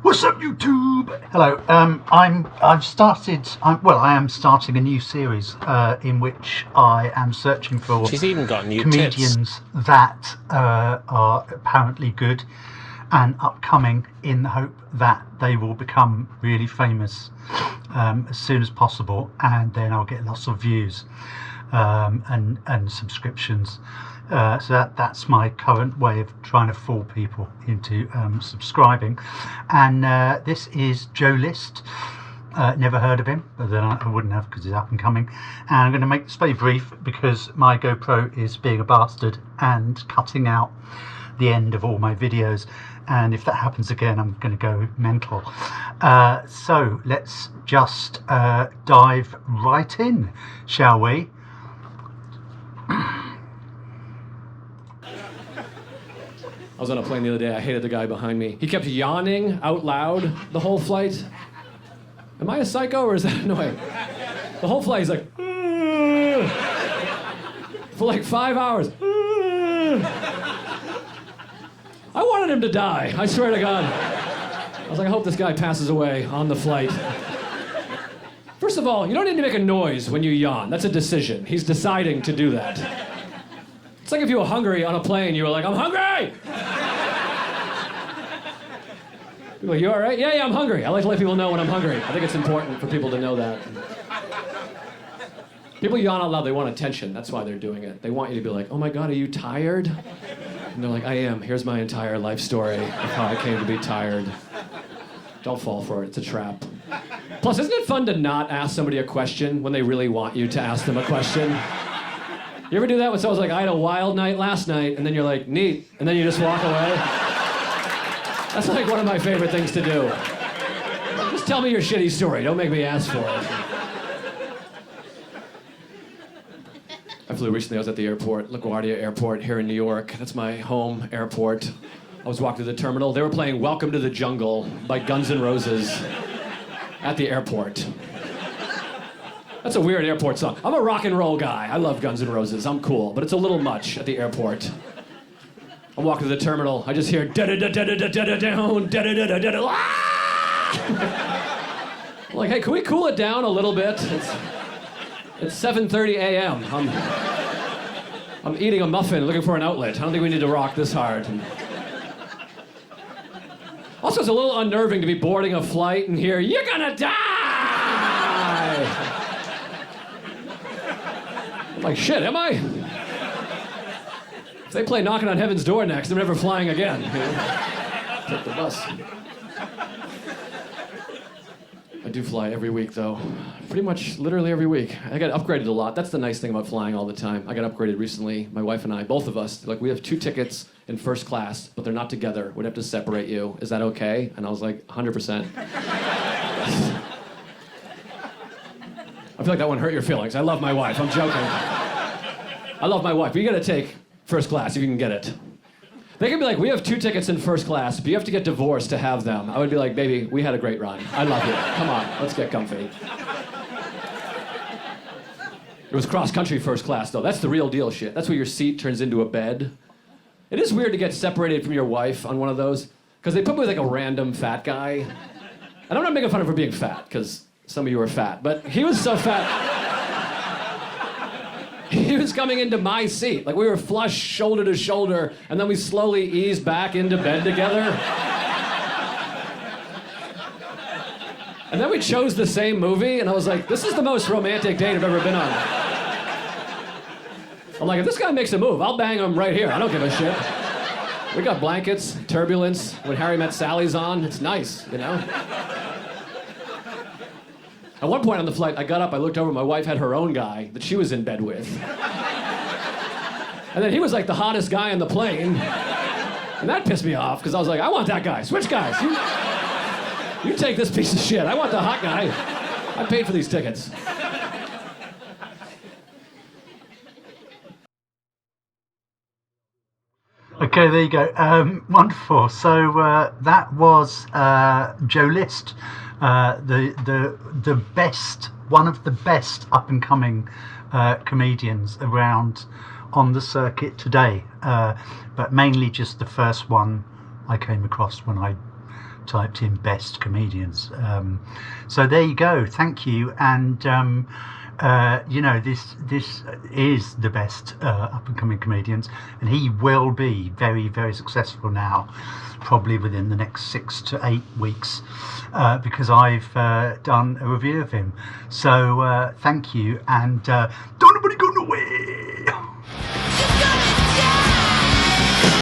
What's up, YouTube? Hello. I am starting a new series in which I am searching for She's even got new comedians tits. that are apparently good and upcoming, in the hope that they will become really famous as soon as possible, and then I'll get lots of views and subscriptions. So that's my current way of trying to fool people into subscribing. And this is Joe List. Never heard of him, but then I wouldn't have, because he's up and coming. And I'm going to make this very brief because my GoPro is being a bastard and cutting out the end of all my videos, and if that happens again I'm going to go mental. So let's just dive right in, shall we? I was on a plane the other day. I hated the guy behind me. He kept yawning out loud the whole flight. Am I a psycho or is that annoying? The whole flight he's like, for like 5 hours. I wanted him to die, I swear to God. I was like, I hope this guy passes away on the flight. First of all, you don't need to make a noise when you yawn. That's a decision. He's deciding to do that. It's like if you were hungry on a plane, you were like, I'm hungry! People are, you all right? Yeah, I'm hungry. I like to let people know when I'm hungry. I think it's important for people to know that. People yawn out loud, they want attention. That's why they're doing it. They want you to be like, oh my God, are you tired? And they're like, I am. Here's my entire life story of how I came to be tired. Don't fall for it. It's a trap. Plus, isn't it fun to not ask somebody a question when they really want you to ask them a question? You ever do that when someone's like, I had a wild night last night, and then you're like, neat, and then you just walk away? That's like one of my favorite things to do. Just tell me your shitty story. Don't make me ask for it. I flew recently. I was at the airport, LaGuardia Airport here in New York. That's my home airport. I was walking to the terminal. They were playing Welcome to the Jungle by Guns N' Roses at the airport. That's a weird airport song. I'm a rock and roll guy. I love Guns N' Roses. I'm cool, but it's a little much at the airport. I'm walking to the terminal. I just hear da-da-da-da-da-da-da-down, da-da-da-da-da-da. I'm like, hey, can we cool it down a little bit? It's 7:30 a.m. I'm eating a muffin, looking for an outlet. I don't think we need to rock this hard. Also, it's a little unnerving to be boarding a flight and hear, you're gonna die! I'm like, shit, am I? If they play Knocking on Heaven's Door next, I'm never flying again. Take the bus. I do fly every week, though. Pretty much, literally every week. I got upgraded a lot. That's the nice thing about flying all the time. I got upgraded recently. My wife and I, both of us, like, we have 2 tickets in first class, but they're not together. We'd have to separate you. Is that okay? And I was like, 100%. I feel like that one hurt your feelings. I love my wife. I'm joking. I love my wife, but you gotta take first class if you can get it. They can be like, we have 2 tickets in first class, but you have to get divorced to have them. I would be like, baby, we had a great run. I love you. Come on, let's get comfy. It was cross-country first class, though. That's the real deal shit. That's where your seat turns into a bed. It is weird to get separated from your wife on one of those, because they put me with like a random fat guy. And I'm not making fun of her being fat, because some of you are fat, but he was so fat. He was coming into my seat. Like, we were flush, shoulder to shoulder, and then we slowly eased back into bed together. And then we chose the same movie, and I was like, this is the most romantic date I've ever been on. I'm like, if this guy makes a move, I'll bang him right here. I don't give a shit. We got blankets, Turbulence, When Harry Met Sally's on. It's nice, you know? At one point on the flight, I got up, I looked over, my wife had her own guy that she was in bed with. And then he was like the hottest guy on the plane. And that pissed me off, because I was like, I want that guy. Switch guys. You take this piece of shit. I want the hot guy. I paid for these tickets. Okay, there you go. Wonderful. So that was Joe List. The best, one of the best up and coming comedians around on the circuit today, but mainly just the first one I came across when I typed in best comedians. So there you go. Thank you. And this is the best up and coming comedians, and he will be very, very successful now, probably within the next 6 to 8 weeks, because I've done a review of him. So thank you, and don't nobody go nowhere.